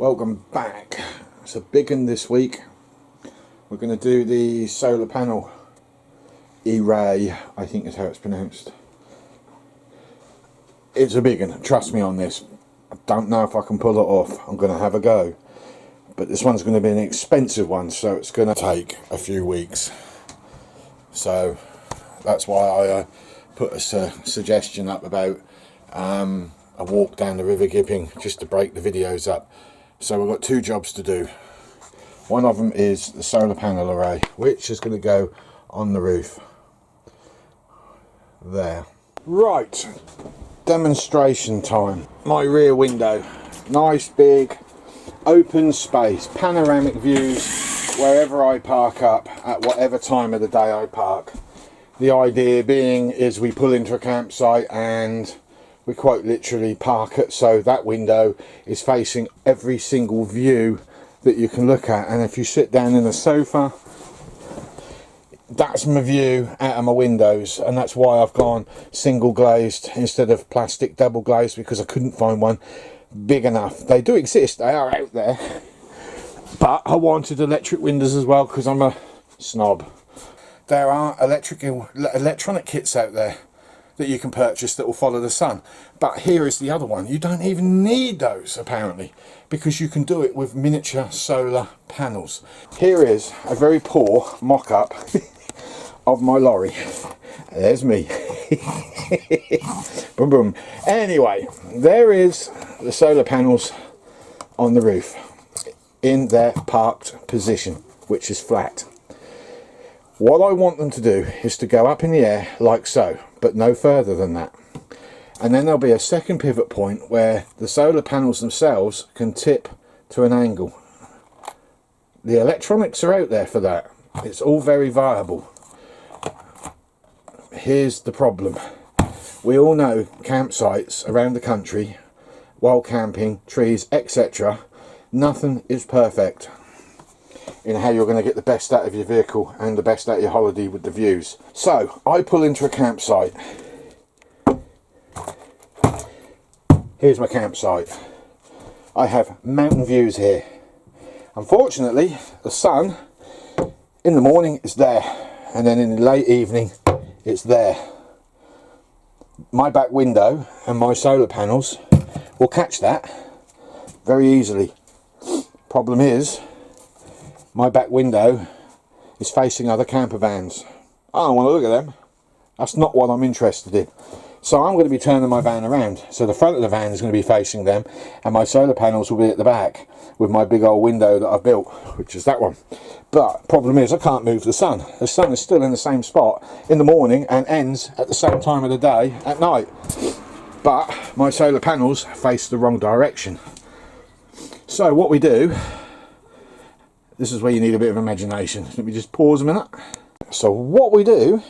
Welcome back. It's a big one this week. We're going to do the solar panel aray, I think is how it's pronounced. It's a big one, trust me on this. I don't know if I can pull it off. I'm going to have a go. But this one's going to be an expensive one, so it's going to take a few weeks. So that's why I put a suggestion up about a walk down the River Gipping, just to break the videos up. So we've got two jobs to do. One of them is the solar panel array, which is going to go on the roof there. Right, demonstration time. My rear window, nice big open space, panoramic views wherever I park up at whatever time of the day I park. The idea being is we pull into a campsite and we quite literally park it so that window is facing every single view that you can look at. And if you sit down in the sofa, that's my view out of my windows, and that's why I've gone single glazed instead of plastic double glazed, because I couldn't find one big enough. They do exist, they are out there, but I wanted electric windows as well because I'm a snob. There are electronic kits out there that you can purchase that will follow the sun, but here is the other one. You don't even need those apparently, because you can do it with miniature solar panels. Here is a very poor mock-up of my lorry. There's me. Boom boom. Anyway, there is the solar panels on the roof in their parked position, which is flat. What I want them to do is to go up in the air like so, but no further than that. And then there'll be a second pivot point where the solar panels themselves can tip to an angle. The electronics are out there for that. It's all very viable. Here's the problem. We all know campsites around the country, while camping, trees, etc. Nothing is perfect in how you're going to get the best out of your vehicle and the best out of your holiday with the views. So I pull into a campsite. Here's my campsite. I have mountain views here. Unfortunately, the sun in the morning is there, and then in the late evening it's there. My back window and my solar panels will catch that very easily. Problem is, my back window is facing other camper vans. I don't want to look at them. That's not what I'm interested in. So I'm going to be turning my van around. So the front of the van is going to be facing them, and my solar panels will be at the back with my big old window that I've built, which is that one. But problem is, I can't move the sun. The sun is still in the same spot in the morning and ends at the same time of the day at night. But my solar panels face the wrong direction. So what we do, this is where you need a bit of imagination. Let me just pause a minute. So what we do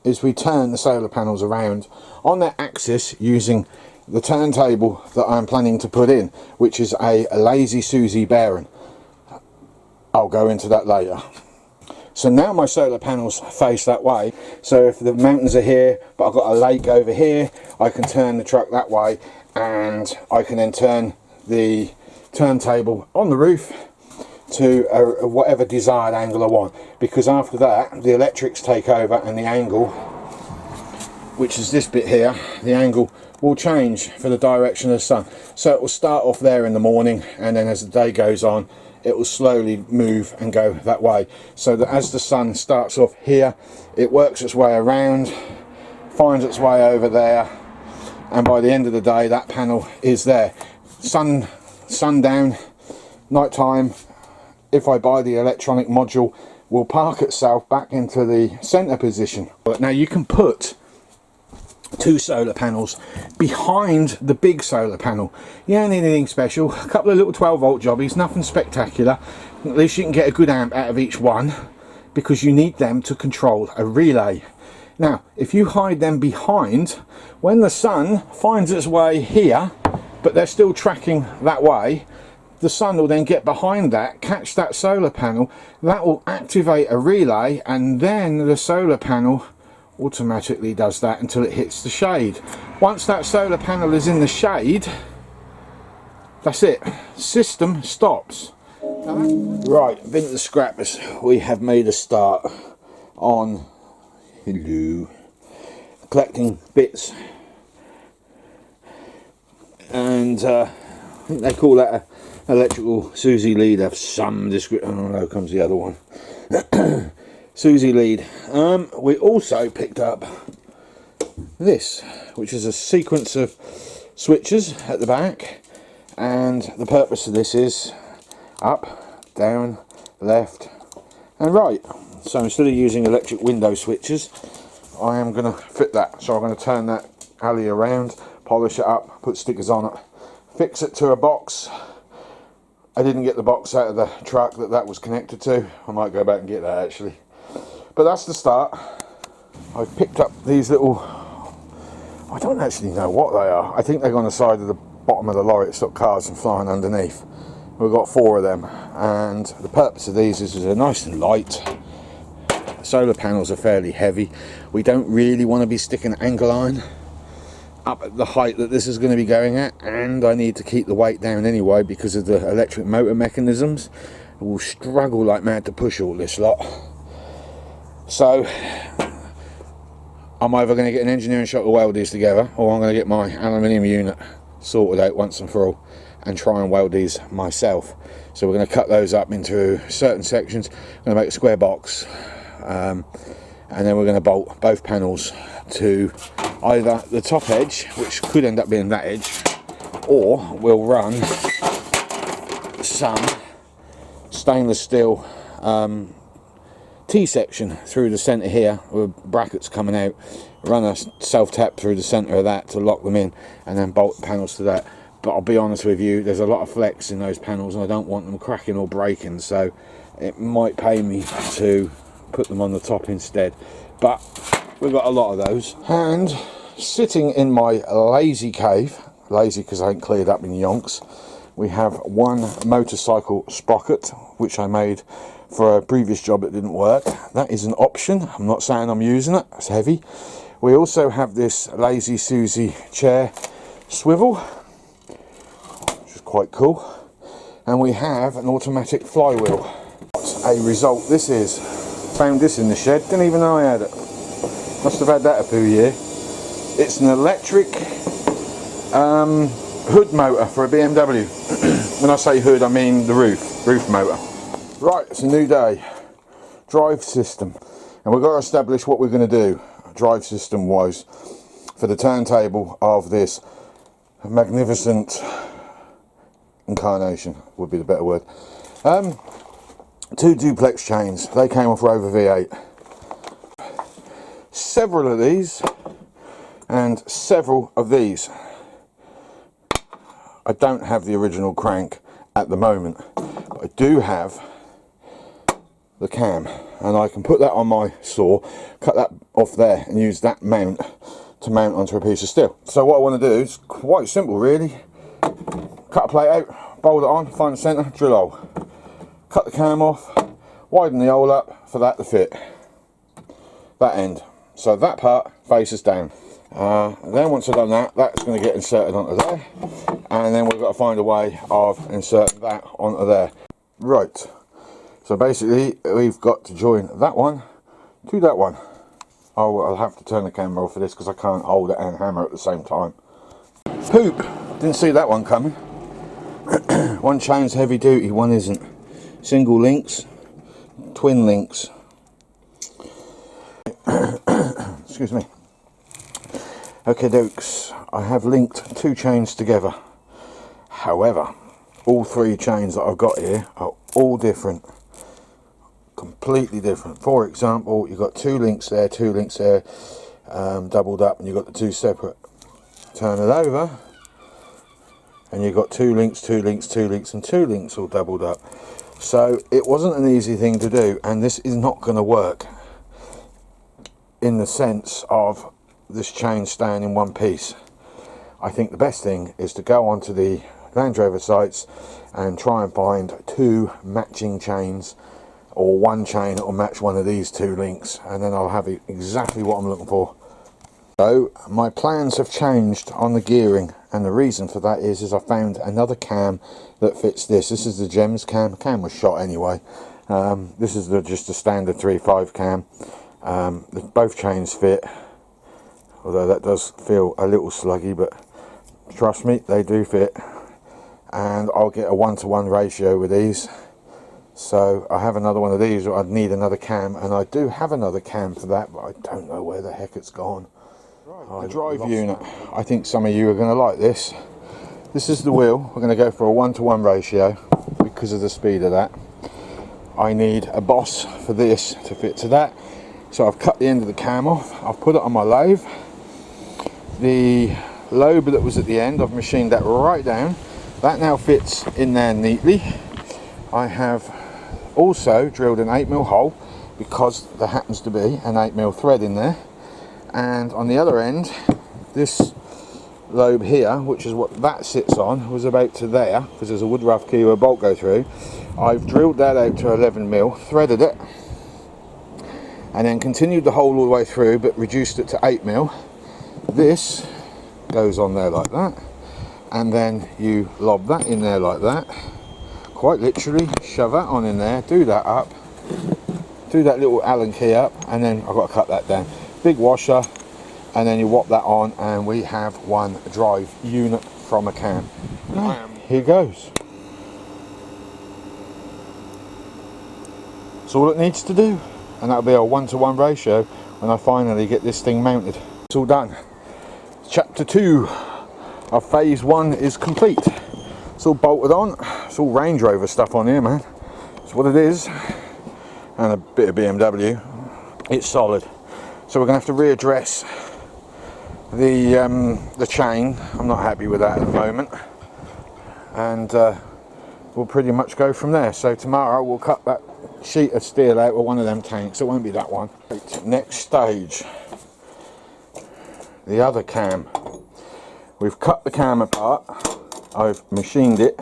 is we turn the solar panels around on their axis using the turntable that I'm planning to put in, which is a Lazy Susie bearing. I'll go into that later. So now my solar panels face that way. So if the mountains are here, but I've got a lake over here, I can turn the truck that way, and I can then turn the turntable on the roof to whatever desired angle I want, because after that the electrics take over and the angle, which is this bit here, the angle will change for the direction of the sun. So it will start off there in the morning, and then as the day goes on it will slowly move and go that way, so that as the sun starts off here, it works its way around, finds its way over there, and by the end of the day that panel is there. Sundown, night time, if I buy the electronic module, will park itself back into the center position. But now you can put two solar panels behind the big solar panel. You don't need anything special, a couple of little 12-volt jobbies, nothing spectacular. At least you can get a good amp out of each one, because you need them to control a relay. Now if you hide them behind, when the sun finds its way here but they're still tracking that way, the sun will then get behind that, catch that solar panel, that will activate a relay, and then the solar panel automatically does that until it hits the shade. Once that solar panel is in the shade, that's it. System stops. Right, been to the scrappers. We have made a start on collecting bits, and I think they call that a electrical Susie lead. Have some description. Oh no, comes the other one. Susie lead. We also picked up this, which is a sequence of switches at the back, and the purpose of this is up, down, left and right. So instead of using electric window switches, I am going to fit that. So I'm going to turn that alley around, polish it up, put stickers on it, fix it to a box. I didn't get the box out of the truck that was connected to. I might go back and get that actually. But that's the start. I've picked up these little, I don't actually know what they are. I think they're on the side of the bottom of the lorry that stop cars from flying underneath. We've got 4 of them, and the purpose of these is they're nice and light. Solar panels are fairly heavy. We don't really want to be sticking angle iron up at the height that this is going to be going at, and I need to keep the weight down anyway because of the electric motor mechanisms. We'll struggle like mad to push all this lot. So I'm either going to get an engineering shop to weld these together, or I'm going to get my aluminium unit sorted out once and for all and try and weld these myself. So we're going to cut those up into certain sections. I'm going to make a square box, and then we're going to bolt both panels to either the top edge, which could end up being that edge, or we'll run some stainless steel T-section through the centre here with brackets coming out, run a self-tap through the centre of that to lock them in, and then bolt the panels to that. But I'll be honest with you, there's a lot of flex in those panels and I don't want them cracking or breaking, so it might pay me to put them on the top instead. But we've got a lot of those. And sitting in my lazy cave, lazy because I ain't cleared up in yonks, we have one motorcycle sprocket which I made for a previous job that didn't work. That is an option. I'm not saying I'm using it, it's heavy. We also have this Lazy Susie chair swivel, which is quite cool, and we have an automatic flywheel. What a result this is. Found this in the shed, didn't even know I had it. Must have had that a few years. It's an electric hood motor for a BMW. When I say hood, I mean the roof motor. Right, it's a new day. Drive system. And we've got to establish what we're going to do, drive system wise, for the turntable of this magnificent incarnation, would be the better word. 2 duplex chains. They came off Rover V8. Several of these and several of these. I don't have the original crank at the moment, but I do have the cam, and I can put that on my saw, cut that off there and use that mount to mount onto a piece of steel. So what I want to do is quite simple really. Cut a plate out, bolt it on, find the centre, drill hole. Cut the cam off, widen the hole up for that to fit that end. So that part faces down. Then once I've done that, that's going to get inserted onto there, and then we've got to find a way of inserting that onto there. Right, so basically we've got to join that one to that one. Oh, I'll have to turn the camera off for this because I can't hold it and hammer at the same time. Poop! Didn't see that one coming. One chain's heavy duty, one isn't. Single links, twin links. Excuse me. Okay dokes, I have linked 2 chains together. However, all 3 chains that I've got here are all different. Completely different. For example, you've got 2 links there, 2 links there, doubled up, and you've got the 2 separate. Turn it over, and you've got 2 links, 2 links, 2 links, and 2 links all doubled up. So it wasn't an easy thing to do, and this is not going to work in the sense of this chain staying in one piece. I think the best thing is to go onto the Land Rover sites and try and find 2 matching chains, or 1 chain that will match one of these 2 links, and then I'll have exactly what I'm looking for. So my plans have changed on the gearing, and the reason for that is I found another cam that fits this. This is the Gems cam. The cam was shot anyway. This is just a standard 3.5 cam. Both chains fit, although that does feel a little sluggy, but trust me, they do fit. And I'll get a 1-to-1 ratio with these. So I have another one of these, or I'd need another cam, and I do have another cam for that, but I don't know where the heck it's gone. The drive unit, I think some of you are going to like this. This is the wheel. We're going to go for a 1-to-1 ratio because of the speed of that. I need a boss for this to fit to that, so I've cut the end of the cam off. I've put it on my lathe. The lobe that was at the end, I've machined that right down. That now fits in there neatly. I have also drilled an 8mm hole because there happens to be an 8mm thread in there. And on the other end, this lobe here, which is what that sits on, was about to there, because there's a wood rough key where a bolt go through. I've drilled that out to 11mm, threaded it, and then continued the hole all the way through, but reduced it to 8mm. This goes on there like that, and then you lob that in there like that, quite literally shove that on in there, do that up, do that little Allen key up, and then I've got to cut that down. Big washer, and then you whop that on, and we have one drive unit from a cam. Here goes. That's all it needs to do, and that'll be a 1-to-1 ratio when I finally get this thing mounted. It's all done. Chapter 2 of phase 1 is complete. It's all bolted on. It's all Range Rover stuff on here, man. It's what it is, and a bit of BMW. It's solid. So we're going to have to readdress the chain. I'm not happy with that at the moment, and we'll pretty much go from there. So tomorrow we'll cut that sheet of steel out with one of them tanks. It won't be that one. Right, next stage, the other cam. We've cut the cam apart. I've machined it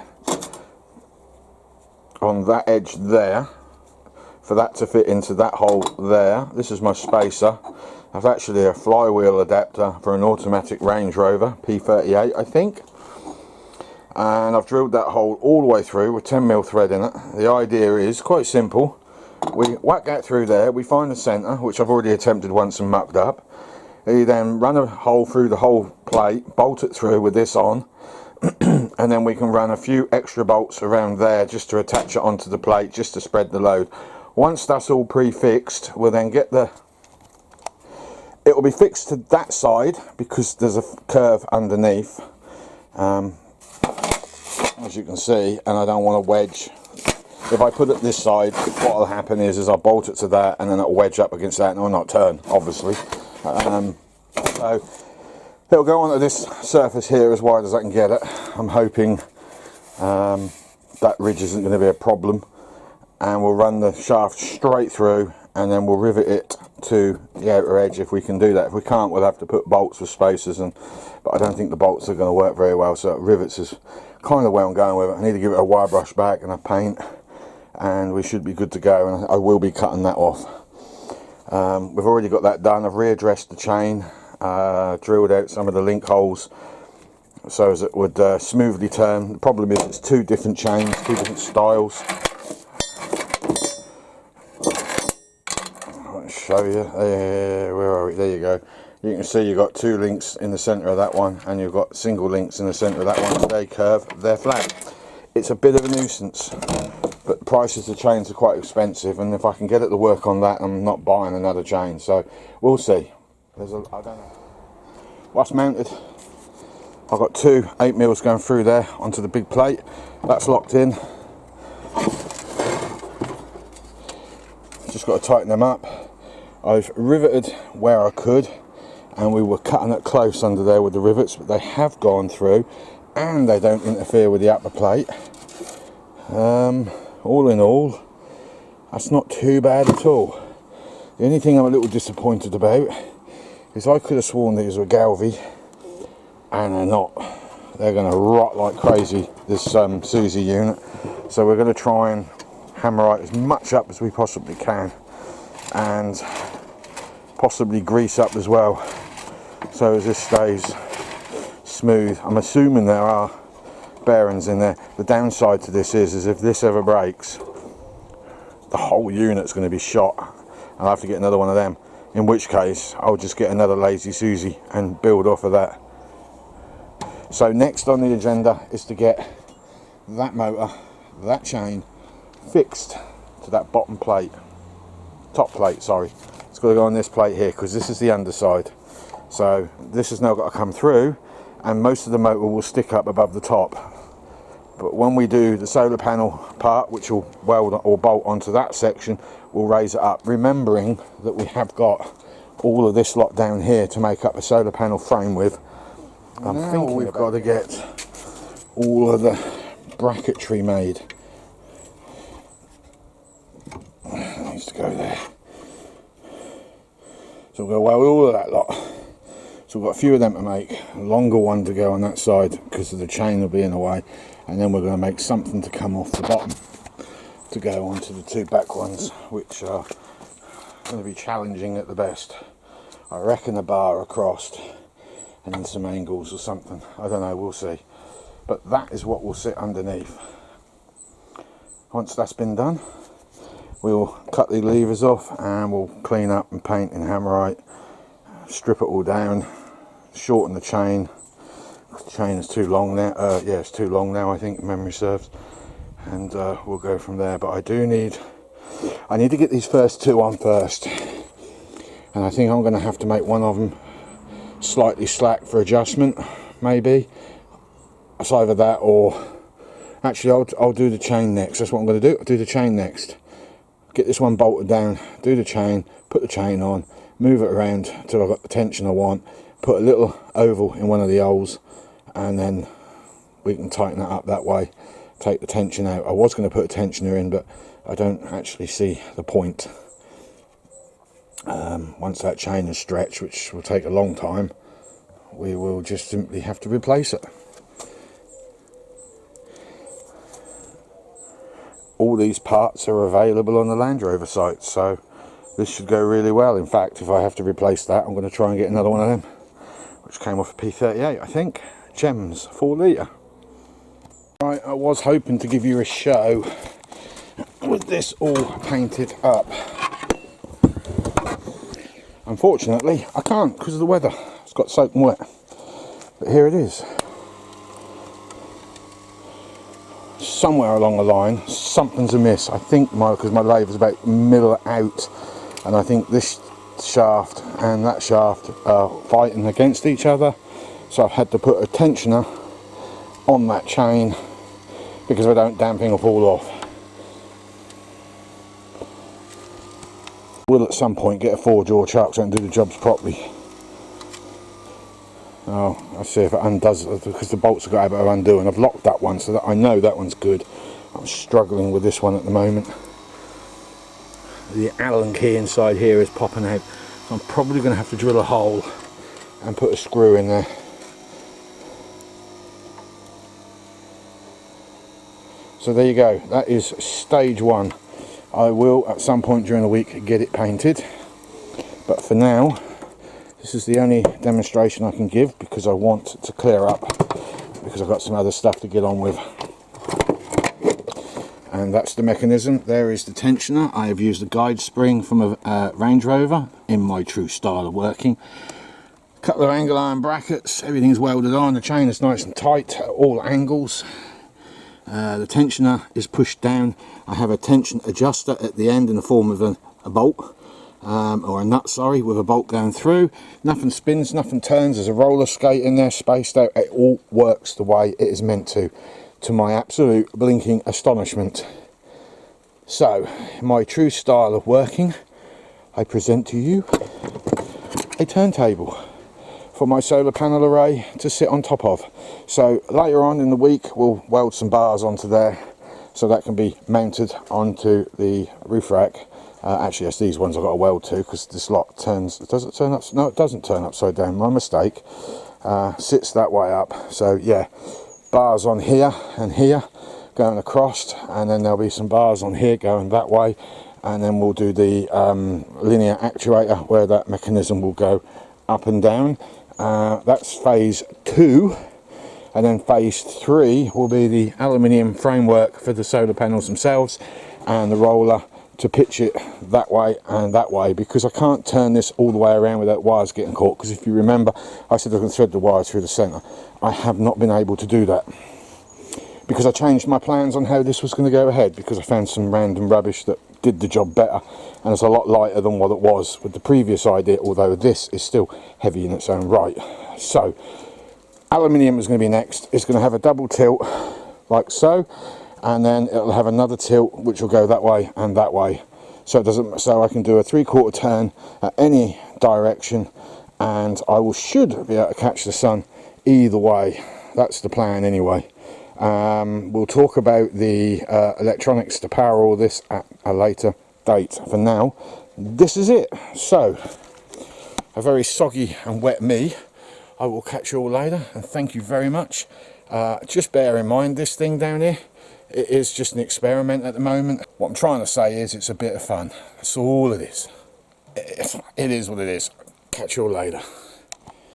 on that edge there for that to fit into that hole there. This is my spacer. I've actually a flywheel adapter for an automatic Range Rover P38, I think, and I've drilled that hole all the way through with 10mm thread in it. The idea is quite simple. We whack that through there, we find the centre, which I've already attempted once and mucked up. You then run a hole through the whole plate, bolt it through with this on, and then we can run a few extra bolts around there just to attach it onto the plate, just to spread the load. Once that's all prefixed, we'll then get it'll be fixed to that side because there's a curve underneath, as you can see, and I don't want to wedge. If I put it this side, what will happen is I'll bolt it to that, and then it'll wedge up against that, and it will not turn, obviously. So it'll go onto this surface here as wide as I can get it. I'm hoping that ridge isn't going to be a problem, and we'll run the shaft straight through, and then we'll rivet it to the outer edge if we can do that. If we can't, we'll have to put bolts with spacers, but I don't think the bolts are going to work very well, so rivets is kind of where I'm going with it. I need to give it a wire brush back and a paint, and we should be good to go, and I will be cutting that off. We've already got that done. I've readdressed the chain, drilled out some of the link holes so as it would smoothly turn. The problem is it's two different chains, two different styles. I'll show you. Where are we? There you go. You can see you've got two links in the centre of that one, and you've got single links in the centre of that one. They curve, they're flat. It's a bit of a nuisance, but the prices of chains are quite expensive, and if I can get it to work on that, I'm not buying another chain. So we'll see. I don't know. What's mounted? I've got two 8mm going through there onto the big plate. That's locked in. Just got to tighten them up. I've riveted where I could, and we were cutting it close under there with the rivets, but they have gone through and they don't interfere with the upper plate. All in all, that's not too bad at all. The only thing I'm a little disappointed about is I could have sworn these were Galvy, and they're not. They're going to rot like crazy, this Susie unit. So we're going to try and hammer it as much up as we possibly can, and possibly grease up as well. so as this stays smooth. I'm assuming there are bearings in there. The downside to this is if this ever breaks, the whole unit's going to be shot. I'll have to get another one of them, in which case I'll just get another Lazy Susie and build off of that. So next on the agenda is to get that motor, that chain, fixed to that bottom plate, top plate, sorry. It's got to go on this plate here because this is the underside. So this has now got to come through, and most of the motor will stick up above the top. But when we do the solar panel part, which will weld or bolt onto that section, we'll raise it up, remembering that we have got all of this lot down here to make up a solar panel frame with. I'm thinking we've got to get all of the bracketry made. It needs to go there. So we'll go weld all of that lot. So we've got a few of them to make, a longer one to go on that side because of the chain will be in the way, and then we're going to make something to come off the bottom to go onto the two back ones, which are going to be challenging at the best. I reckon a bar across and then some angles or something, I don't know, we'll see. But that is what will sit underneath. Once that's been done, we'll cut the levers off and we'll clean up and paint in Hammerite, strip it all down, shorten the chain. The chain is too long now. Yeah, it's too long now, I think, if memory serves. And we'll go from there. But I need to get these first two on first. And I think I'm going to have to make one of them slightly slack for adjustment, maybe. It's either that or... Actually, I'll do the chain next. That's what I'm going to do. I'll do the chain next. Get this one bolted down, do the chain, put the chain on, move it around until I've got the tension I want, put a little oval in one of the holes, and then we can tighten it up that way, take the tension out. I was going to put a tensioner in, but I don't actually see the point. Once that chain is stretched, which will take a long time, we will just simply have to replace it. All these parts are available on the Land Rover site, so this should go really well. In fact, if I have to replace that, I'm going to try and get another one of them, which came off a P38, I think. Gems, 4 litre. Right, I was hoping to give you a show with this all painted up. Unfortunately, I can't because of the weather. It's got soaking wet. But here it is. Somewhere along the line, something's amiss. I think because my lathe is about middle out, and I think this shaft and that shaft are fighting against each other. So I've had to put a tensioner on that chain because I don't damping or fall off. Will at some point get a 4-jaw chuck so I can do the jobs properly. Oh, I'll see if it undoes it, because the bolts have got a bit of undo, and I've locked that one so that I know that one's good. I'm struggling with this one at the moment. The Allen key inside here is popping out, so I'm probably going to have to drill a hole and put a screw in there. So there you go, that is stage one. I will at some point during the week get it painted, but for now this is the only demonstration I can give because I want to clear up, because I've got some other stuff to get on with. And that's the mechanism. There is the tensioner. I have used a guide spring from a Range Rover in my true style of working. A couple of angle iron brackets, everything's welded on, the chain is nice and tight at all angles. The tensioner is pushed down. I have a tension adjuster at the end in the form of a bolt. Or a nut, sorry, with a bolt going through. Nothing spins, nothing turns. There's a roller skate in there spaced out. It all works the way it is meant to my absolute blinking astonishment. So, my true style of working, I present to you a turntable for my solar panel array to sit on top of. So later on in the week we'll weld some bars onto there so that can be mounted onto the roof rack. Actually, it's these ones I've got to weld to because this lot turns. Does it turn up? No, it doesn't turn upside down. My mistake. Sits that way up. So yeah, bars on here and here going across, and then there'll be some bars on here going that way, and then we'll do the linear actuator where that mechanism will go up and down. That's phase 2, and then phase 3 will be the aluminium framework for the solar panels themselves and the roller to pitch it that way and that way, because I can't turn this all the way around without wires getting caught, because if you remember I said I can thread the wires through the centre. I have not been able to do that because I changed my plans on how this was going to go ahead, because I found some random rubbish that did the job better and it's a lot lighter than what it was with the previous idea, although this is still heavy in its own right. So aluminium is going to be next. It's going to have a double tilt like so, and then it'll have another tilt which will go that way and that way, so it doesn't, so I can do a 3/4 turn at any direction, and I should be able to catch the sun either way. That's the plan anyway. We'll talk about the electronics to power all this at a later date. For now, this is it. So a very soggy and wet me. I will catch you all later, and thank you very much. Just bear in mind, this thing down here, it is just an experiment at the moment. What I'm trying to say is it's a bit of fun. That's all it is. It is what it is. Catch you all later.